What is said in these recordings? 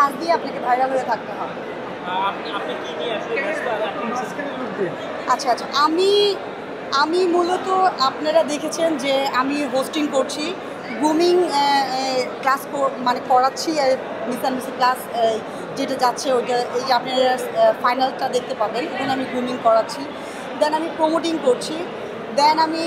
কাজ দিয়ে আপনাকে ভাইরাল হয়ে থাকতে হবে। আচ্ছা আচ্ছা, আমি মূলত আপনারা দেখেছেন যে আমি হোস্টিং করছি, গ্রুমিং ক্লাস মানে করাচ্ছি, মিস অ্যান্ড মিস ক্লাস যেটা যাচ্ছে ওইটা, এই যে আপনারা ফাইনালটা দেখতে পাবেন, ওখানে আমি গ্রুমিং করাচ্ছি। দেন আমি প্রমোটিং করছি, দেন আমি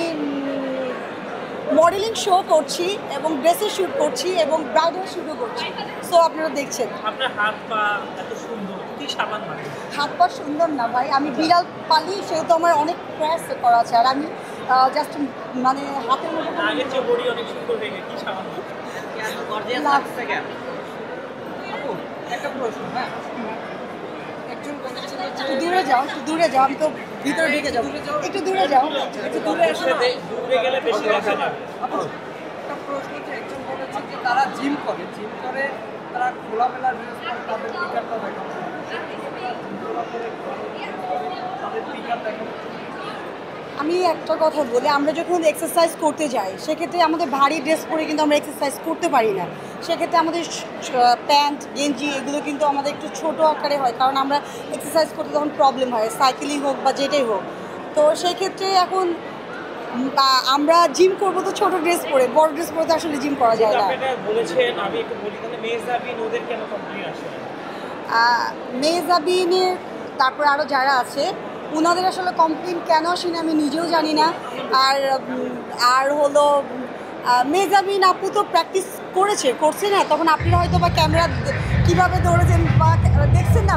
মডেলিং শো করছি এবং ড্রেসের শ্যুট করছি এবং ব্রাইডাল শ্যুটও করছি। সো আপনারা দেখছেন আপনার হাত পা এত সুন্দর, কি সাবান মানে? হাত পা সুন্দর না ভাই, আমি বিড়াল পালি, সেহেতু আমার অনেক প্রয়াস করা আছে। আর আমি জাস্ট মানে হাতের মধ্যে আগের চেয়ে বডি অনেক সুন্দর হয়ে গেছে, কি সাবান মানে? একটা প্রশ্ন, হ্যাঁ, একজন একটু দূরে যাও, একটু দূরে যাও, আমি তো ভিতরে ঢুকে যাবো, একটু দূরে যাও, একটু দূরে এসো। দূরে গেলে বেশি দেখা যায়। একটা প্রশ্ন, যে একজন বলেছে যে তারা জিম করে তারা খোলামেলা ড্রেস পরে তাদের পিকারটা দেখানো, তাদের পিকার দেখানো। আমি একটা কথা বলি, আমরা যখন এক্সারসাইজ করতে যাই সেক্ষেত্রে আমাদের ভারী ড্রেস পরে কিন্তু আমরা এক্সারসাইজ করতে পারি না। সেক্ষেত্রে আমাদের প্যান্ট গেঞ্জি এগুলো কিন্তু আমাদের একটু ছোটো আকারে হয়, কারণ আমরা এক্সারসাইজ করতে তখন প্রবলেম হয়, সাইকেলিং হোক বা যেটাই হোক। তো সেই ক্ষেত্রে এখন আমরা জিম করবো তো ছোটো ড্রেস পরে, বড় ড্রেস পরে তো আসলে জিম করা যায় না। আপনি বলেছেন, আমি একটু বলি, তাহলে মেহজাবিন ওদের কেন কমপ্লেইন আসে? মেহজাবিনের তারপর আরও যারা আছে ওনাদের আসলে কমপ্লেন কেন আসেনি আমি নিজেও জানি না। আর হলো মেহজাবিন আপু তো প্র্যাকটিস করছে না, তখন আপনারা হয়তো বা ক্যামেরা কীভাবে ধরেছেন বা দেখছেন না।